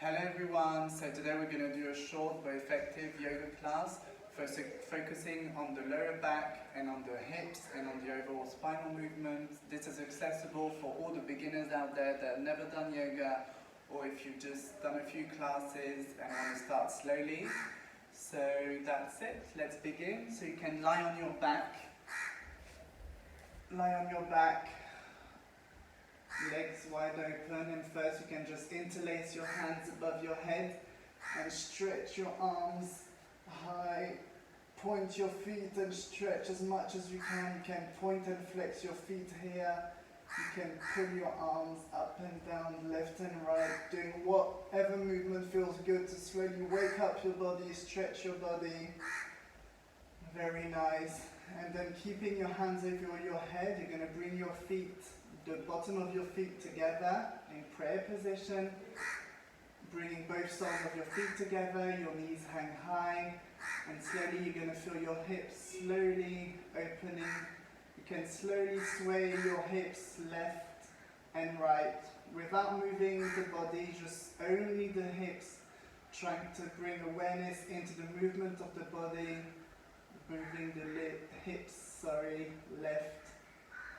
Hello everyone, so today we're going to do a short but effective yoga class focusing on the lower back and on the hips and on the overall spinal movement. This is accessible for all the beginners out there that have never done yoga, or if you've just done a few classes and want to start slowly. So that's it, let's begin. So you can lie on your back, legs wide open, and first you can just interlace your hands above your head and stretch your arms high. Point your feet and stretch as much as you can. You can point and flex your feet here. You can pull your arms up and down, left and right, doing whatever movement feels good to slowly wake up your body, stretch your body. Very nice. And then keeping your hands over your head, you're going to bring your feet, the bottom of your feet together in prayer position. Bringing both soles of your feet together, your knees hang high, and slowly you're going to feel your hips slowly opening. You can slowly sway your hips left and right without moving the body, just only the hips, trying to bring awareness into the movement of the body, moving the hips, left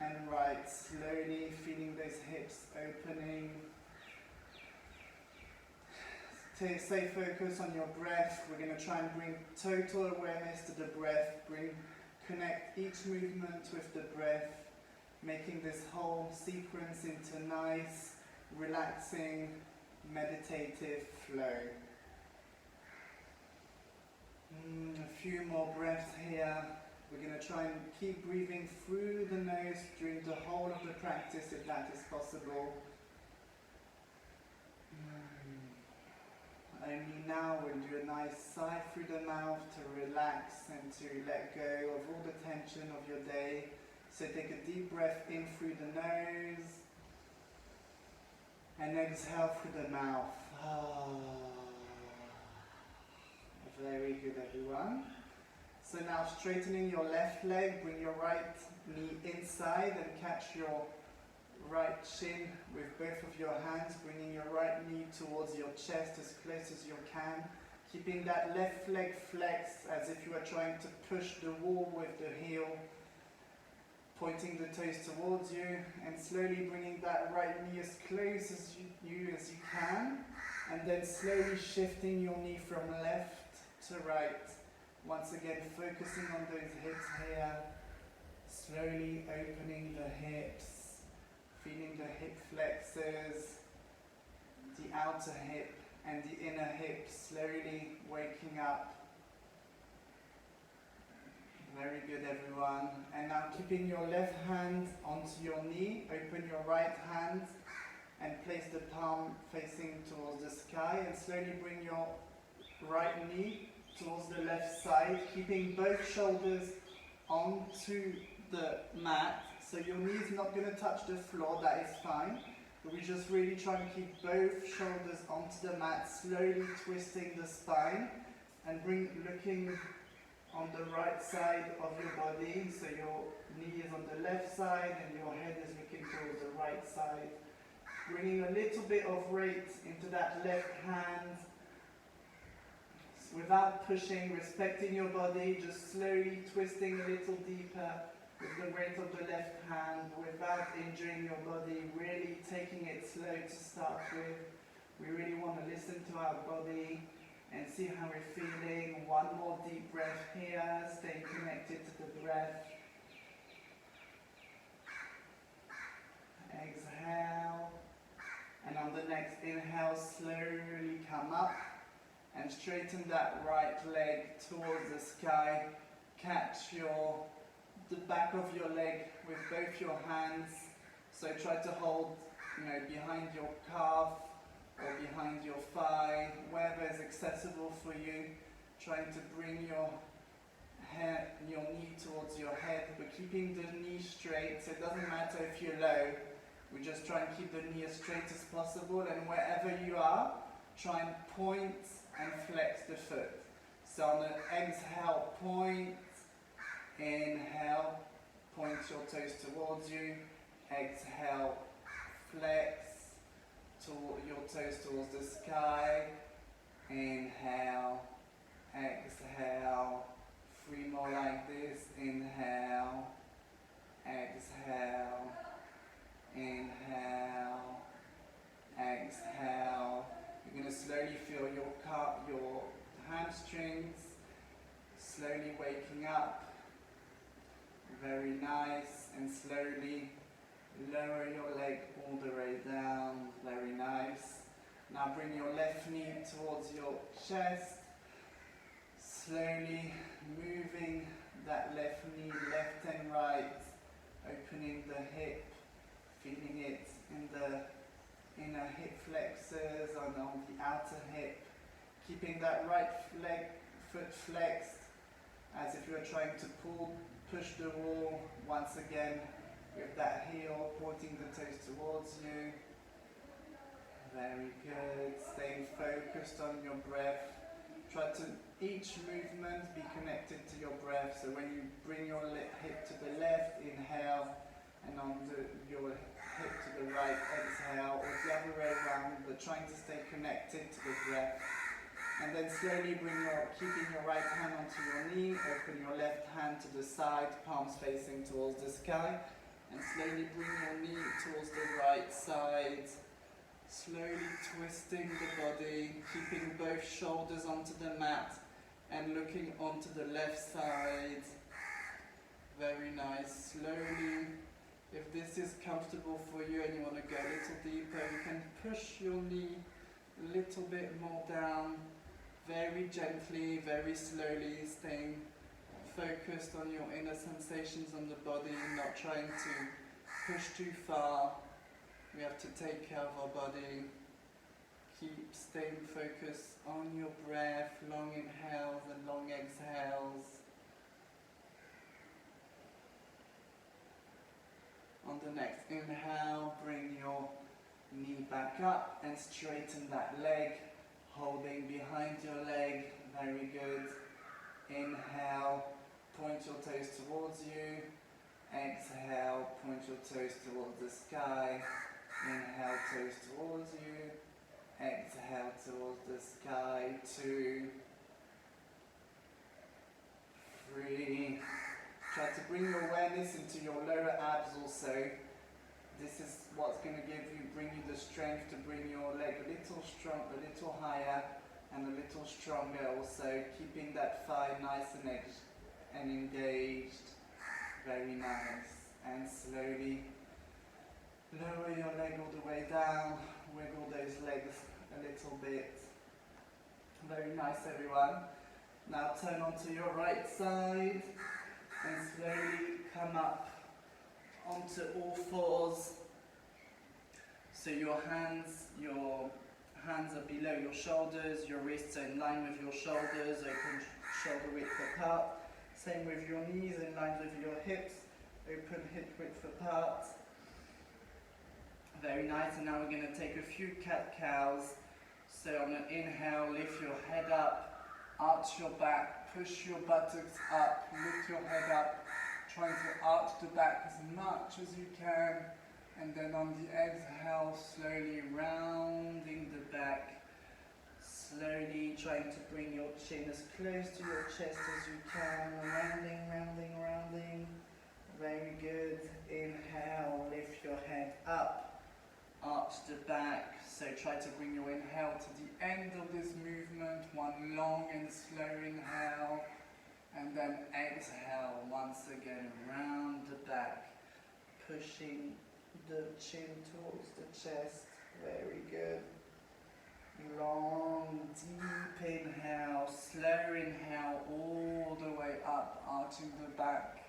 and right, slowly feeling those hips opening. Stay focused on your breath. We're going to try and bring total awareness to the breath. Connect each movement with the breath, making this whole sequence into nice, relaxing, meditative flow. A few more breaths here. We're going to try and keep breathing through the nose during the whole of the practice, if that is possible. Only now we'll do a nice sigh through the mouth to relax and to let go of all the tension of your day. So take a deep breath in through the nose and exhale through the mouth. Very good, everyone. So now straightening your left leg, bring your right knee inside and catch your right shin with both of your hands, bringing your right knee towards your chest as close as you can, keeping that left leg flexed as if you are trying to push the wall with the heel, pointing the toes towards you, and slowly bringing that right knee as close as you can, and then slowly shifting your knee from left to right. Once again, focusing on those hips here, slowly opening the hips, feeling the hip flexors, the outer hip and the inner hip slowly waking up. Very good, everyone. And now keeping your left hand onto your knee, open your right hand and place the palm facing towards the sky, and slowly bring your right knee towards the left side, keeping both shoulders onto the mat. So your knee is not going to touch the floor, that is fine. But we just really try and keep both shoulders onto the mat, slowly twisting the spine and looking on the right side of your body. So your knee is on the left side and your head is looking towards the right side. Bringing a little bit of weight into that left hand without pushing, respecting your body, just slowly twisting a little deeper with the weight of the left hand without injuring your body, really taking it slow to start with. We really want to listen to our body and see how we're feeling. One more deep breath here, staying connected to the breath. Exhale. And on the next inhale, slowly come up and straighten that right leg towards the sky. Catch the back of your leg with both your hands. So try to hold, behind your calf or behind your thigh, wherever is accessible for you. Trying to bring your knee towards your head, but keeping the knee straight. So it doesn't matter if you're low. We just try and keep the knee as straight as possible, and wherever you are, try and point and flex the foot. So on the exhale, point. Inhale, point your toes towards you. Exhale, flex your toes towards the sky. sky. Inhale, exhale. 3 more like this. Inhale, exhale, inhale, exhale. You're going to slowly feel your hamstrings slowly waking up. Very nice. And slowly lower your leg all the way down. Very nice. Now bring your left knee towards your chest. Slowly moving that left knee left and right. Opening the hip. Feeling it in the inner hip flexors and on the outer hip. Keeping that right foot flexed as if you're trying to push the wall once again with that heel pointing the toes towards you. Very good. Staying focused on your breath. Try to each movement be connected to your breath. So when you bring your hip to the left, inhale, and on your hip to the right, exhale, or the other way around, but trying to stay connected to the breath. And then slowly keeping your right hand onto your knee, open your left hand to the side, palms facing towards the sky, and slowly bring your knee towards the right side. Slowly twisting the body, keeping both shoulders onto the mat and looking onto the left side. Very nice. Slowly, if this is comfortable for you and you want to go a little deeper, you can push your knee a little bit more down, very gently, very slowly, staying focused on your inner sensations on the body, not trying to push too far. We have to take care of our body. Keep staying focused on your breath, long inhales and long exhales. On the next inhale, bring your knee back up and straighten that leg, holding behind your leg. Very good. Inhale, point your toes towards you. Exhale, point your toes towards the sky. Inhale, toes towards you. Exhale towards the sky. 2, 3. Try to bring your awareness into your lower abs also. This is what's going to bring you the strength to bring your leg a little higher and a little stronger also, keeping that thigh nice and engaged. Very nice. And slowly lower your leg all the way down, wiggle those legs a little bit. Very nice, everyone. Now turn onto your right side and slowly come up onto all fours. So your hands are below your shoulders, your wrists are in line with your shoulders, open shoulder width apart. Same with your knees, in line with your hips, open hip width apart. Very nice, and now we're going to take a few cat-cows. So on an inhale, lift your head up, arch your back, push your buttocks up, lift your head up, trying to arch the back as much as you can. And then on the exhale, slowly rounding the back. Slowly trying to bring your chin as close to your chest as you can. Rounding, rounding, rounding. Very good. Inhale, lift your head up. Arch the back. So try to bring your inhale to the end of this movement. One long and slow inhale. And then exhale once again. Round the back. Pushing the chin towards the chest. Very good. Long, deep inhale, slow inhale all the way up, arching the back.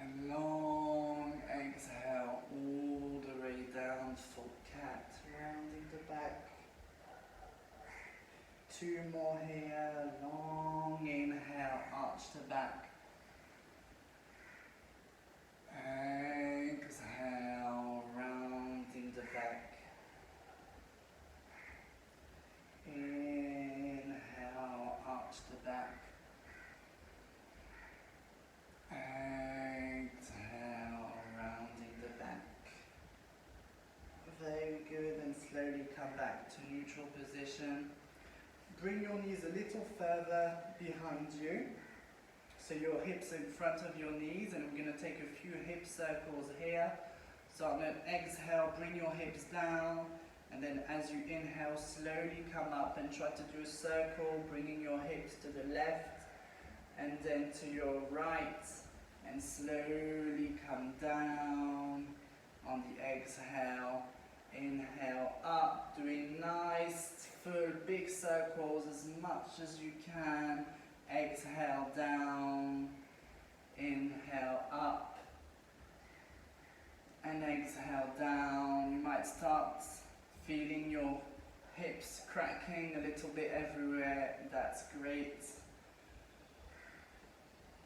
And long exhale all the way down for cat, rounding the back. 2 more here, long inhale, arch the back. Exhale, rounding the back. Inhale, arch the back. Exhale, rounding the back. Very good, and slowly come back to neutral position. Bring your knees a little further behind you. So your hips in front of your knees, and we're going to take a few hip circles here. So on an exhale, bring your hips down, and then as you inhale, slowly come up and try to do a circle, bringing your hips to the left, and then to your right, and slowly come down on the exhale. Inhale up, doing nice, full, big circles as much as you can. Exhale down, inhale up, and exhale down. You might start feeling your hips cracking a little bit everywhere. That's great.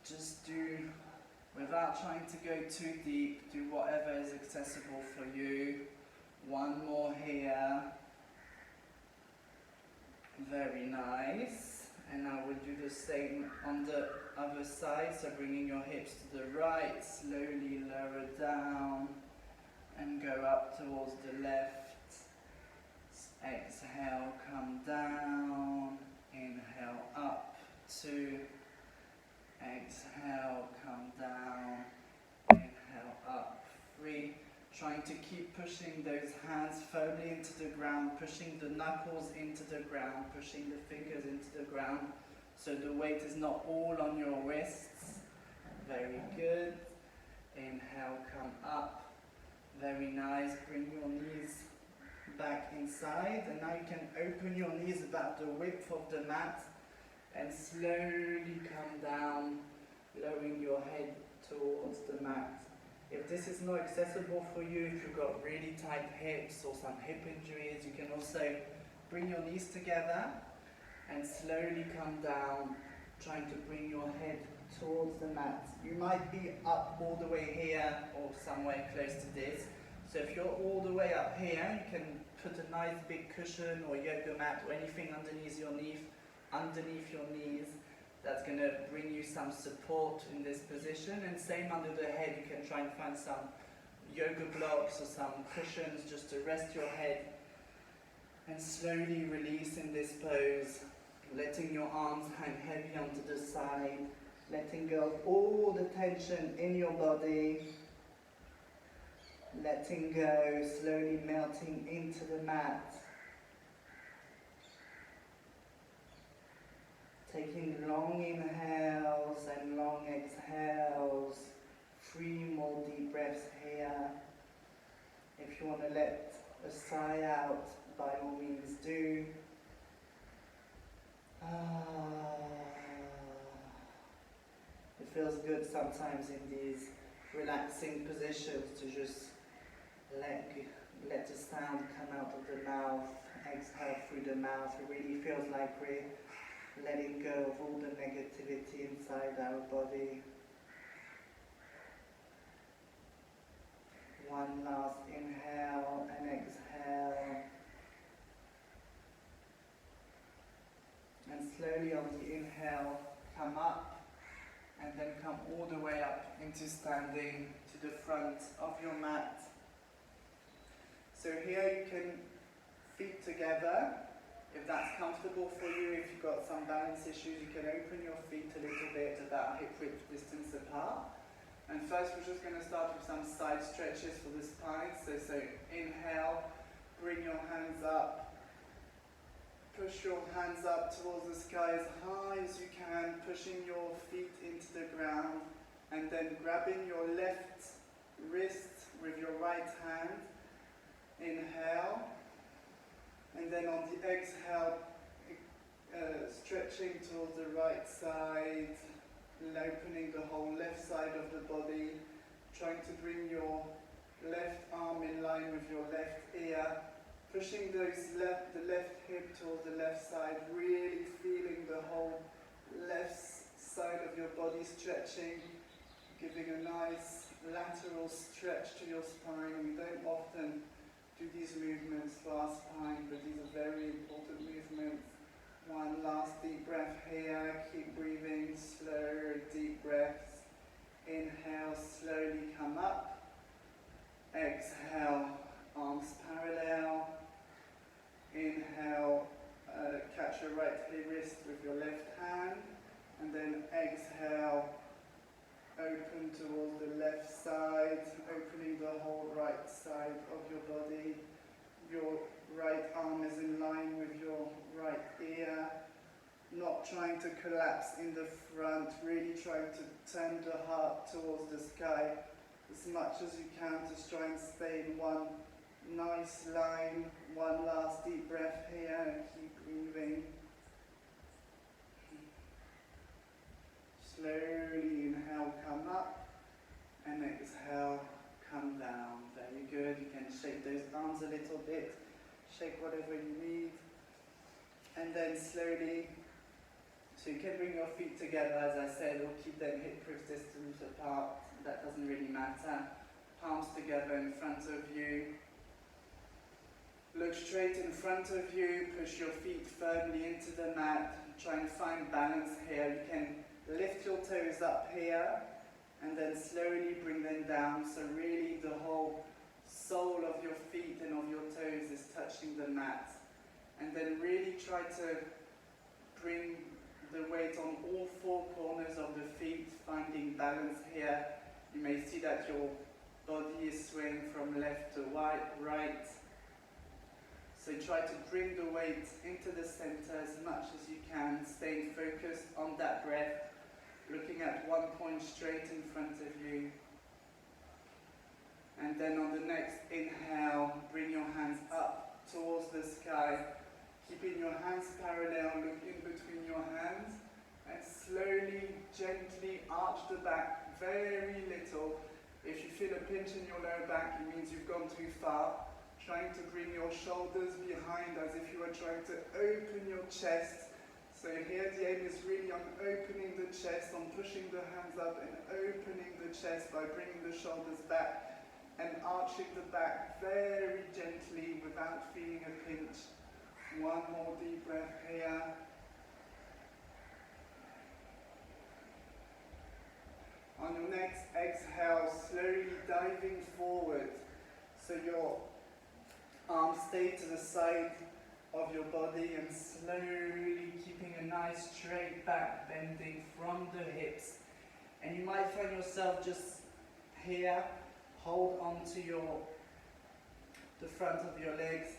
Just do, without trying to go too deep, do whatever is accessible for you. One more here. Very nice. And I will do the same on the other side. So bringing your hips to the right, slowly lower down and go up towards the left. Exhale, come down. Inhale up, 2. Exhale, come down. Inhale up, 3. Trying to keep pushing those hands firmly into the ground, pushing the knuckles into the ground, pushing the fingers into the ground, so the weight is not all on your wrists. Very good. Inhale, come up. Very nice. Bring your knees back inside, and now you can open your knees about the width of the mat, and slowly come down, lowering your head towards the mat. If this is not accessible for you, if you've got really tight hips or some hip injuries, you can also bring your knees together and slowly come down, trying to bring your head towards the mat. You might be up all the way here or somewhere close to this. So if you're all the way up here, you can put a nice big cushion or yoga mat or anything underneath your knees. That's going to bring you some support in this position. And same under the head, you can try and find some yoga blocks or some cushions just to rest your head. And slowly release in this pose, letting your arms hang heavy onto the side, letting go of all the tension in your body, letting go, slowly melting into the mat. Taking long inhales and long exhales. 3 more deep breaths here. If you want to let a sigh out, by all means do. It feels good sometimes in these relaxing positions to just let the sound come out of the mouth, exhale through the mouth. It really feels like we're letting go of all the negativity inside our body. One last inhale and exhale. And slowly on the inhale, come up and then come all the way up into standing to the front of your mat. So here you can feet together. If that's comfortable for you, if you've got some balance issues, you can open your feet a little bit about hip width distance apart. And first we're just going to start with some side stretches for the spine. So inhale, bring your hands up, push your hands up towards the sky as high as you can, pushing your feet into the ground, and then grabbing your left wrist with your right hand. Inhale. And then on the exhale, stretching towards the right side, and opening the whole left side of the body, trying to bring your left arm in line with your left ear, pushing the left hip towards the left side, really feeling the whole left side of your body stretching, giving a nice lateral stretch to your spine. We don't often do these movements for our spine, but these are very important movements. One last deep breath here. Keep breathing, slow, deep breaths. Inhale, slowly come up. Exhale, arms parallel. your body. Your right arm is in line with your right ear. Not trying to collapse in the front, really trying to turn the heart towards the sky as much as you can. Just try and stay in one nice line. One last deep breath here and keep breathing. Slowly inhale, come up, and exhale, come down. Very good. You can shake those arms a little bit, shake whatever you need, and then slowly, so you can bring your feet together, as I said, or keep them hip-width distance apart. That doesn't really matter. Palms together in front of you. Look straight in front of you. Push your feet firmly into the mat. Try and find balance here. You can lift your toes up here and then slowly bring them down. So really the whole sole of your feet and of your toes is touching the mat. And then really try to bring the weight on all four corners of the feet, finding balance here. You may see that your body is swaying from left to right. So try to bring the weight into the center as much as you can, staying focused on that breath, looking at one point straight in front of you. And then on the next inhale, bring your hands up towards the sky, keeping your hands parallel, look in between your hands, and slowly, gently arch the back, very little. If you feel a pinch in your lower back, it means you've gone too far. Trying to bring your shoulders behind as if you were trying to open your chest. So here the aim is really on opening the chest, on pushing the hands up and opening the chest by bringing the shoulders back and arching the back very gently without feeling a pinch. One more deep breath here. On your next exhale, slowly diving forward. So your arms stay to the side of your body and slowly keeping a nice straight back, bending from the hips. And you might find yourself just here, hold on to the front of your legs,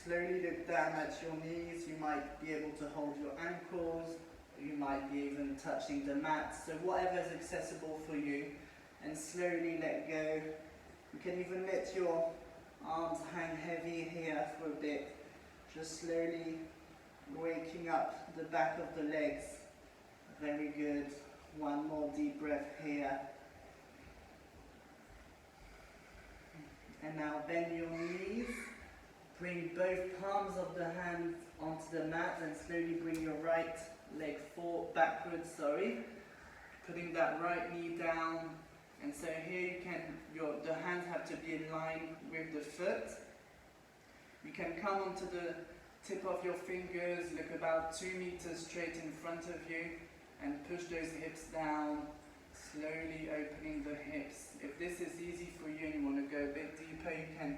slowly look down at your knees. You might be able to hold your ankles, you might be even touching the mat, so whatever is accessible for you, and slowly let go. You can even let your arms hang heavy here for a bit, just slowly waking up the back of the legs. Very good. One more deep breath here. And now bend your knees, bring both palms of the hands onto the mat and slowly bring your right leg backwards, putting that right knee down. And so here the hands have to be in line with the foot. You can come onto the tip of your fingers, look about 2 meters straight in front of you and push those hips down, slowly opening the hips. If this is easy for you and you want to go a bit deeper, you can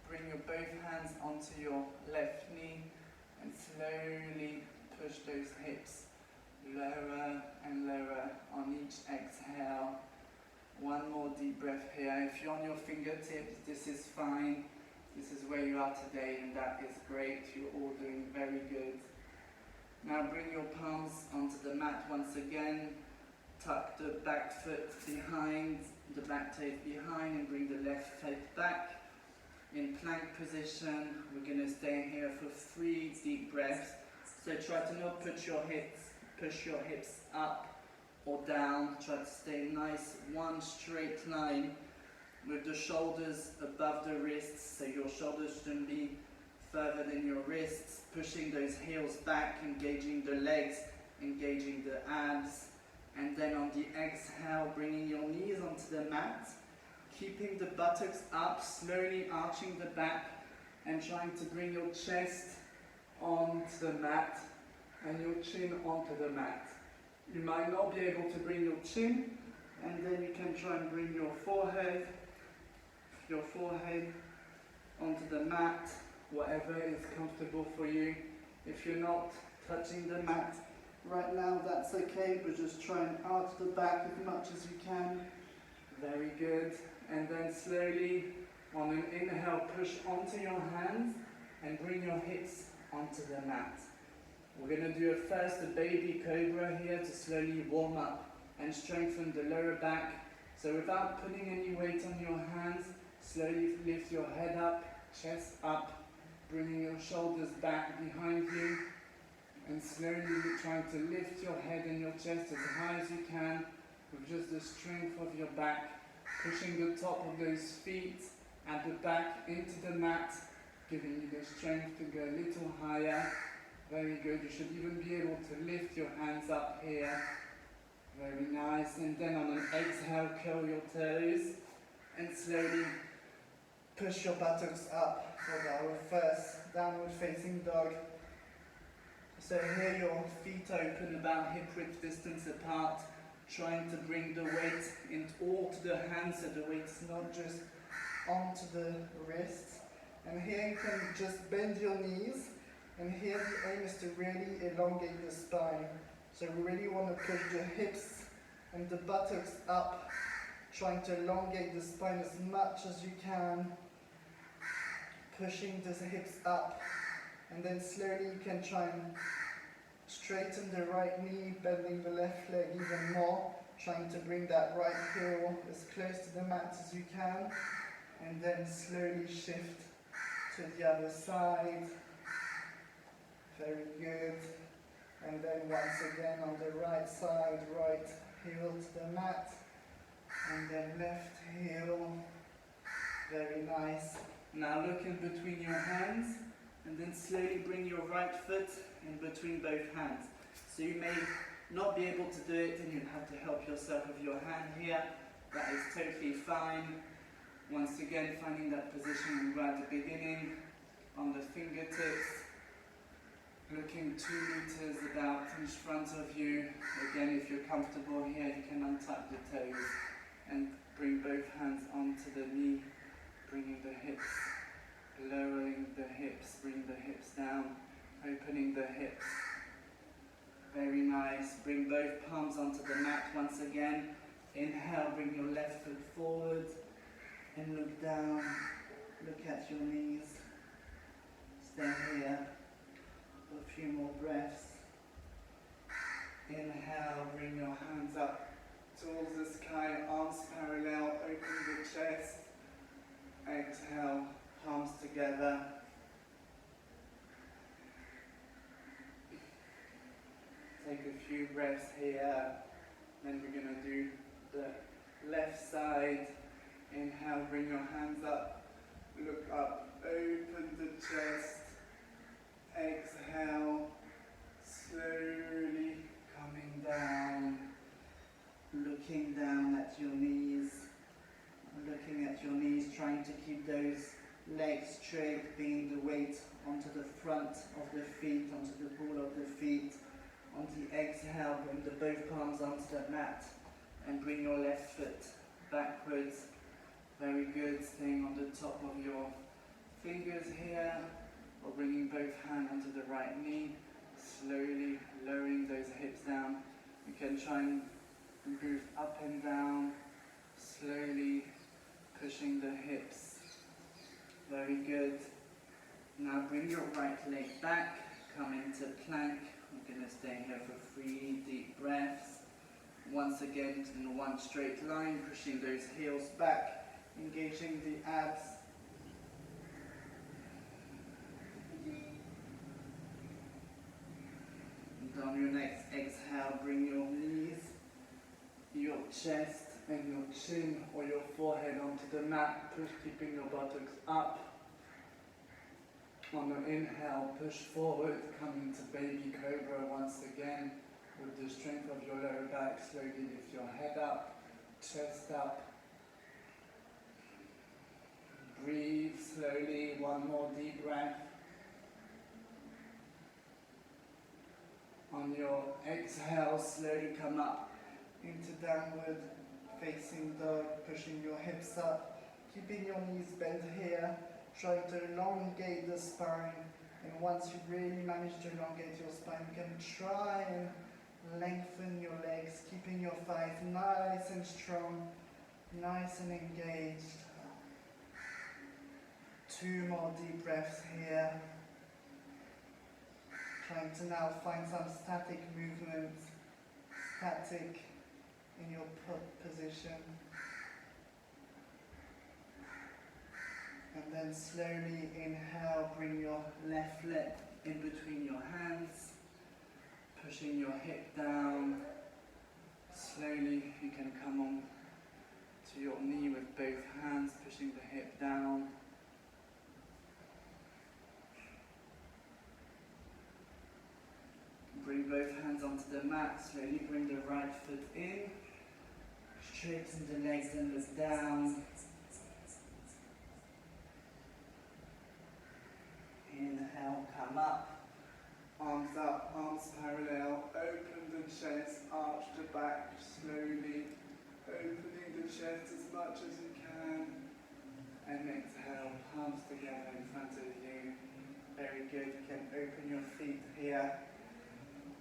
bring your both hands onto your left knee and slowly push those hips lower and lower on each exhale. One more deep breath here. If you're on your fingertips, this is fine. This is where you are today and that is great. You're all doing very good. Now bring your palms onto the mat once again. Tuck the back foot behind, the back toes behind, and bring the left foot back. In plank position, we're going to stay here for 3 deep breaths. So try to not push your hips up or down. Try to stay nice, one straight line with the shoulders above the wrists, so your shoulders shouldn't be further than your wrists, pushing those heels back, engaging the legs, engaging the abs, and then on the exhale, bringing your knees onto the mat, keeping the buttocks up, slowly arching the back, and trying to bring your chest onto the mat, and your chin onto the mat. You might not be able to bring your chin, and then you can try and bring your forehead onto the mat, whatever is comfortable for you. If you're not touching the mat right now, that's okay, but just try and arch the back as much as you can. Very good. And then slowly On an inhale, push onto your hands and bring your hips onto the mat. We're going to do first a baby cobra here to slowly warm up and strengthen the lower back. So without putting any weight on your hands, slowly lift your head up, chest up, bringing your shoulders back behind you, and slowly trying to lift your head and your chest as high as you can with just the strength of your back, pushing the top of those feet at the back into the mat, giving you the strength to go a little higher. Very good. You should even be able to lift your hands up here. Very nice. And then on an exhale, curl your toes and slowly push your buttocks up for our first downward facing dog. So here your feet open about hip width distance apart, trying to bring the weight all to the hands so the weight is not just onto the wrists. And here you can just bend your knees, and here the aim is to really elongate the spine. So we really want to push the hips and the buttocks up, trying to elongate the spine as much as you can, pushing the hips up, and then slowly you can try and straighten the right knee, bending the left leg even more, trying to bring that right heel as close to the mat as you can, and then slowly shift to the other side. Very good. And then once again on the right side, right heel to the mat, and then left heel. Very nice. Now look in between your hands, and then slowly bring your right foot in between both hands. So you may not be able to do it, and you have to help yourself with your hand here. That is totally fine. Once again, finding that position we were at the beginning, on the fingertips, looking 2 meters about in front of you. Again, if you're comfortable here, you can untuck the toes and bring both hands onto the knee, bringing the hips, lowering the hips, bring the hips down, opening the hips. Very nice. Bring both palms onto the mat once again. Inhale, bring your left foot forward and look down, look at your knees. Stay here for a few more breaths. Inhale, bring your hands up towards the sky, arms parallel, open the chest. Exhale, palms together. Take a few breaths here. Then we're going to do the left side. Inhale, bring your hands up, look up, open the chest. Exhale, slowly coming down, looking down at your knees, trying to keep those legs straight, bringing the weight onto the front of the feet, onto the ball of the feet. On the exhale, bring both palms onto the mat and bring your left foot backwards. Very good, staying on the top of your fingers here, or bringing both hands onto the right knee, slowly lowering those hips down. You can try and move up and down, slowly pushing the hips. Very good. Now bring your right leg back, come into plank. We're going to stay here for 3 deep breaths. Once again, in one straight line, pushing those heels back, engaging the abs. And on your next exhale, bring your knees, your chest and your chin or your forehead onto the mat, keeping your buttocks up. On the inhale, push forward, come into baby cobra once again. With the strength of your lower back, slowly lift your head up, chest up. Breathe slowly, one more deep breath. On your exhale, slowly come up into downward facing dog, pushing your hips up, keeping your knees bent here, trying to elongate the spine. And once you really manage to elongate your spine, you can try and lengthen your legs, keeping your thighs nice and strong, nice and engaged. 2 more deep breaths here. Trying to now find some static movement, static in your position. And then slowly inhale, bring your left leg in between your hands, pushing your hip down. Slowly you can come on to your knee with both hands, pushing the hip down. Bring both hands onto the mat, slowly bring the right foot in, straighten the legs and look down. Inhale, come up, arms up, arms parallel, open the chest, arch the back slowly, opening the chest as much as you can, and exhale, palms together in front of you. Very good, you can open your feet here,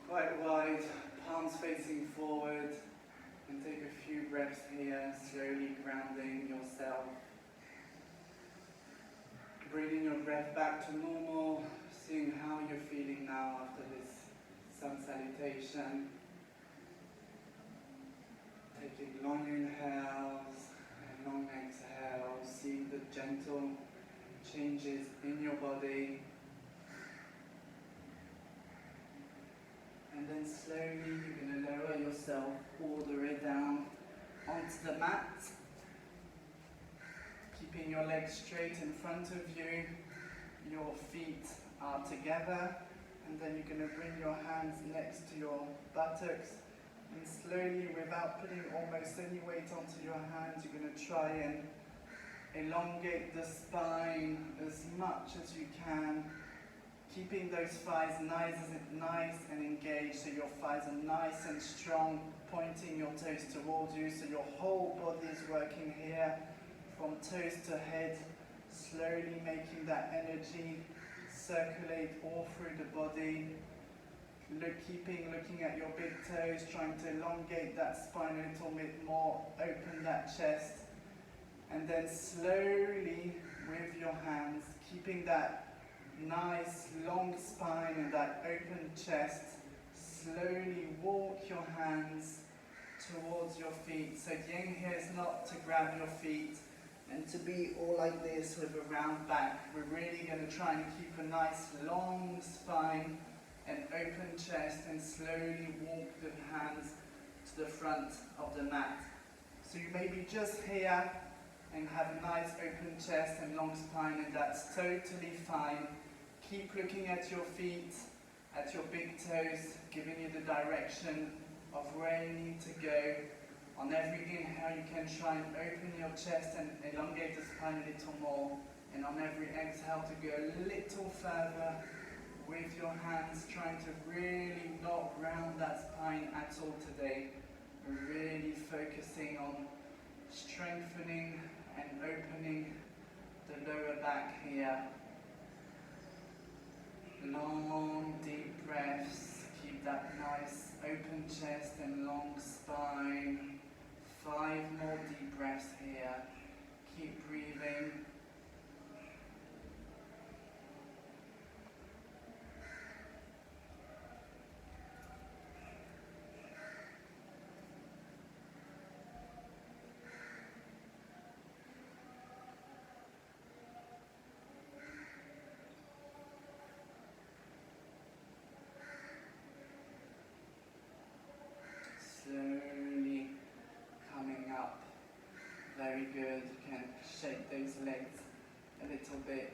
quite wide, palms facing forward, and take a few breaths here, slowly grounding yourself. Bringing your breath back to normal, seeing how you're feeling now after this sun salutation. Taking long inhales and long exhales, seeing the gentle changes in your body. And then slowly you're going to lower yourself all the way down onto the mat. Keeping your legs straight in front of you, your feet are together, and then you're going to bring your hands next to your buttocks, and slowly, without putting almost any weight onto your hands, you're going to try and elongate the spine as much as you can, keeping those thighs nice and engaged, so your thighs are nice and strong, pointing your toes towards you, so your whole body is working here. From toes to head, slowly making that energy circulate all through the body. Looking at your big toes, trying to elongate that spine a little bit more, open that chest. And then slowly, with your hands, keeping that nice long spine and that open chest, slowly walk your hands towards your feet. So the aim here is not to grab your feet and to be all like this with a round back. We're really going to try and keep a nice long spine and open chest, and slowly walk the hands to the front of the mat. So you may be just here and have a nice open chest and long spine, and that's totally fine. Keep looking at your feet, at your big toes, giving you the direction of where you need to go. On every inhale, you can try and open your chest and elongate the spine a little more. And on every exhale, to go a little further with your hands, trying to really not round that spine at all today. We're really focusing on strengthening and opening the lower back here. Long, deep breaths. Keep that nice open chest and long spine. 5 more deep breaths here. Keep breathing. Slowly coming up. Very good. You can shake those legs a little bit.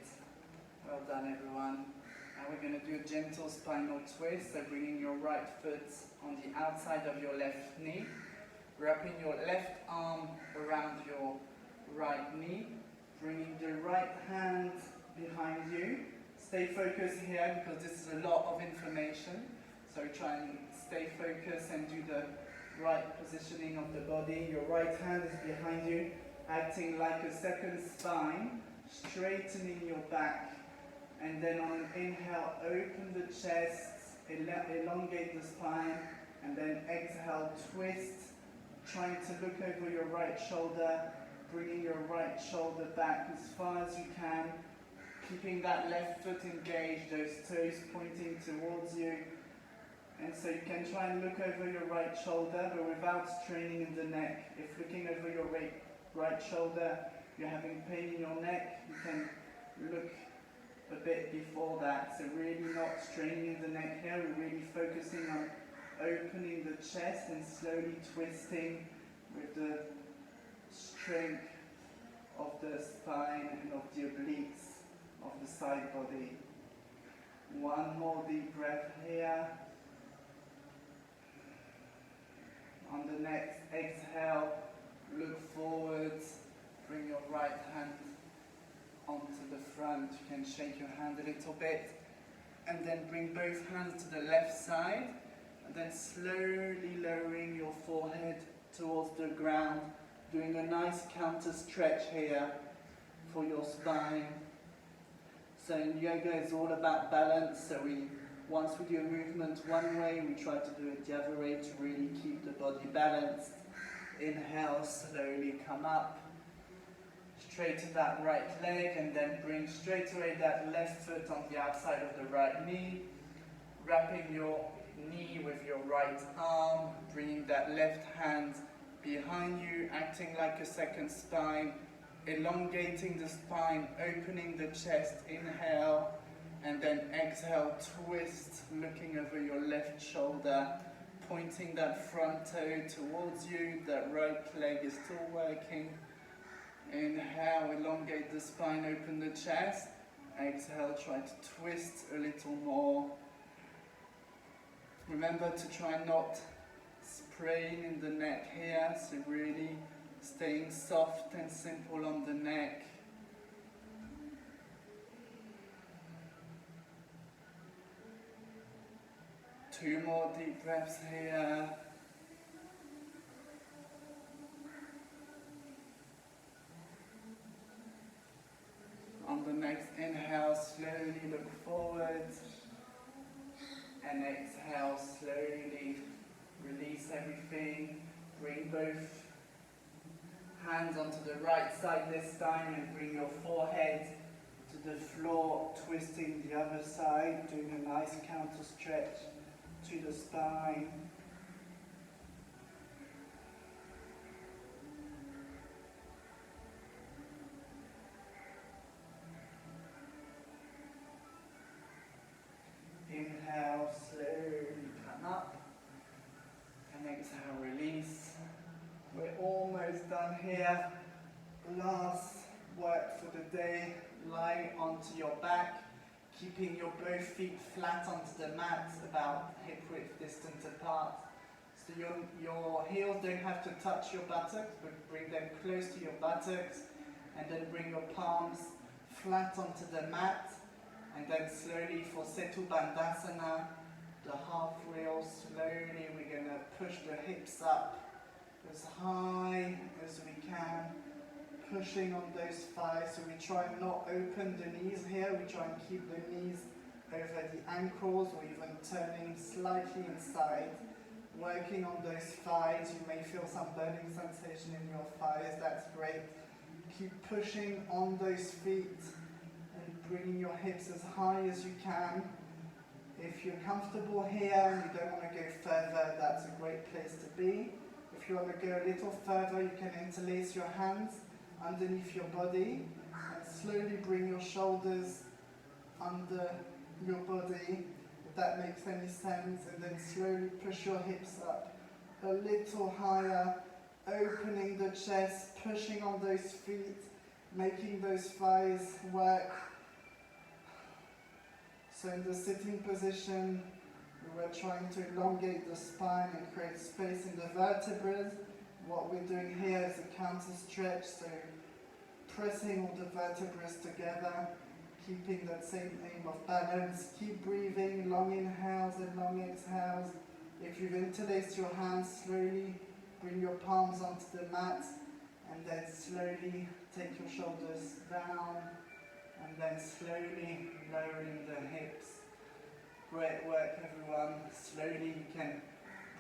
Well done, everyone. Now we're going to do a gentle spinal twist. So bringing your right foot on the outside of your left knee. Wrapping your left arm around your right knee. Bringing the right hand behind you. Stay focused here because this is a lot of information. So try and stay focused and do the right positioning of the body. Your right hand is behind you, acting like a second spine, straightening your back. And then on an inhale, open the chest, elongate the spine, and then exhale, twist, trying to look over your right shoulder, bringing your right shoulder back as far as you can, keeping that left foot engaged, those toes pointing towards you. And so you can try and look over your right shoulder, but without straining in the neck. If looking over your right shoulder, you're having pain in your neck, you can look a bit before that. So really not straining in the neck here, we're really focusing on opening the chest and slowly twisting with the strength of the spine and of the obliques of the side body. One more deep breath here. On the next exhale, look forward, bring your right hand onto the front. You can shake your hand a little bit, and then bring both hands to the left side, and then slowly lowering your forehead towards the ground, doing a nice counter stretch here for your spine. So in yoga it's all about balance, so once we do a movement one way, we try to do it the other way to really keep the body balanced. Inhale, slowly come up, straighten that right leg, and then bring straight away that left foot on the outside of the right knee, wrapping your knee with your right arm, bringing that left hand behind you, acting like a second spine, elongating the spine, opening the chest, inhale, and then exhale, twist, looking over your left shoulder, pointing that front toe towards you, that right leg is still working. Inhale, elongate the spine, open the chest. Exhale, try to twist a little more. Remember to try not spraying in the neck here, so really staying soft and simple on the neck. Two more deep breaths here. On the next inhale, slowly look forward. And exhale, slowly release everything. Bring both hands onto the right side this time and bring your forehead to the floor, twisting the other side, doing a nice counter stretch to the spine. Inhale, slowly come up, and exhale, release. We're almost done here. Last work for the day, lying onto your back, keeping your both feet flat onto the mat, about hip width distance apart. So your heels don't have to touch your buttocks, but bring them close to your buttocks, and then bring your palms flat onto the mat. And then slowly for Setu Bandhasana, the half wheel, slowly we're going to push the hips up as high as we can, pushing on those thighs. So we try and not open the knees here, we try and keep the knees over the ankles, or even turning slightly inside. Working on those thighs, you may feel some burning sensation in your thighs, that's great. Keep pushing on those feet, bringing your hips as high as you can. If you're comfortable here and you don't want to go further, that's a great place to be. If you want to go a little further, you can interlace your hands underneath your body and slowly bring your shoulders under your body, if that makes any sense, and then slowly push your hips up a little higher, opening the chest, pushing on those feet, making those thighs work. So in the sitting position, we were trying to elongate the spine and create space in the vertebrae. What we're doing here is a counter stretch, so pressing all the vertebrae together, keeping that same aim of balance. Keep breathing, long inhales and long exhales. If you've interlaced your hands, slowly bring your palms onto the mat, and then slowly take your shoulders down, and then slowly lowering the hips. Great work, everyone. Slowly you can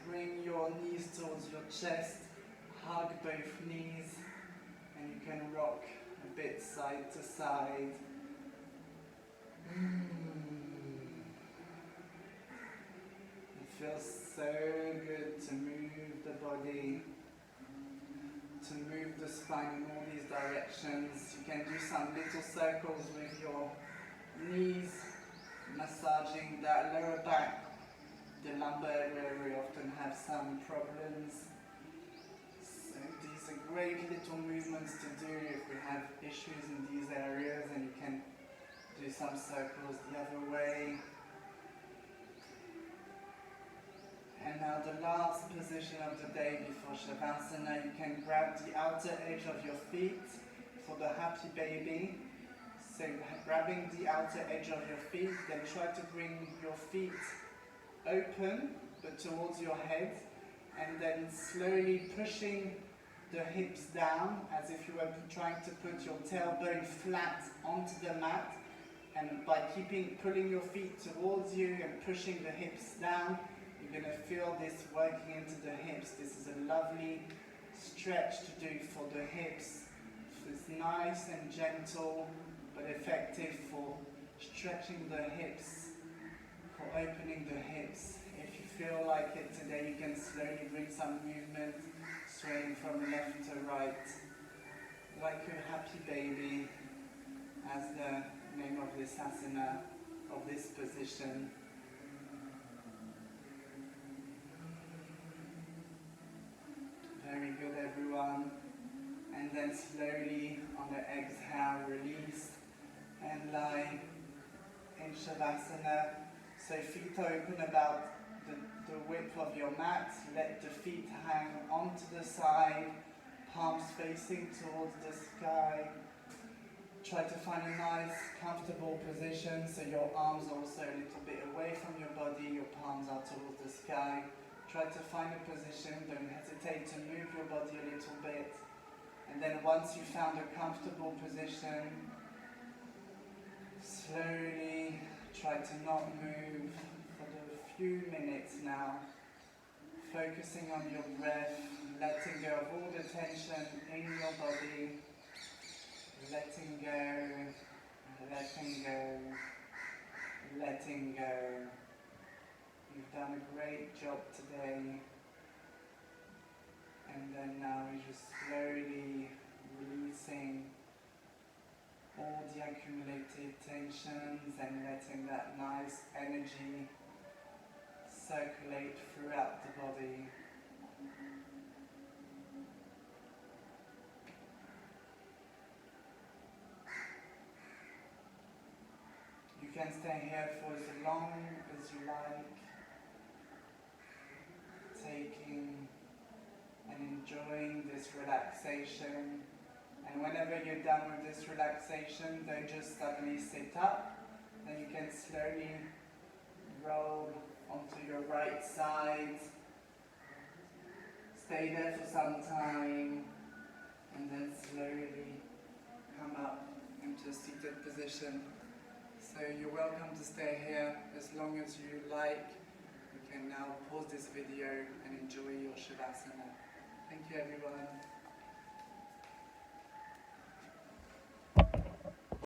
bring your knees towards your chest, hug both knees, and you can rock a bit side to side. so good to move the body, to move the spine in all these directions. You can do some little circles with your knees, massaging that lower back, the lumbar area where we often have some problems. So these are great little movements to do if we have issues in these areas, and you can do some circles the other way. And now the last position of the day before Shavasana, you can grab the outer edge of your feet for the happy baby. So grabbing the outer edge of your feet, then try to bring your feet open but towards your head, and then slowly pushing the hips down as if you were trying to put your tailbone flat onto the mat, and by pulling your feet towards you and pushing the hips down, you're going to feel this working into the hips. This is a lovely stretch to do for the hips. It's nice and gentle but effective for stretching the hips, for opening the hips. If you feel like it today, you can slowly bring some movement, swaying from left to right, like a happy baby, as the name of this asana, of this position. Very good, everyone. And then slowly on the exhale, release and lie in Shavasana. So feet open about the width of your mat. Let the feet hang onto the side, palms facing towards the sky. Try to find a nice, comfortable position so your arms are also a little bit away from your body, your palms are towards the sky. Try to find a position, don't hesitate to move your body a little bit. And then once you found a comfortable position, slowly try to not move for a few minutes now. Focusing on your breath, letting go of all the tension in your body. Letting go, letting go, letting go. You've done a great job today. And then now we're just slowly releasing all the accumulated tensions and letting that nice energy circulate throughout the body. You can stay here for as long as you like, taking and enjoying this relaxation. And whenever you're done with this relaxation, don't just suddenly sit up. Then you can slowly roll onto your right side. Stay there for some time, and then slowly come up into a seated position. So you're welcome to stay here as long as you like. You can now pause this video and enjoy your Shavasana. Thank you, everyone.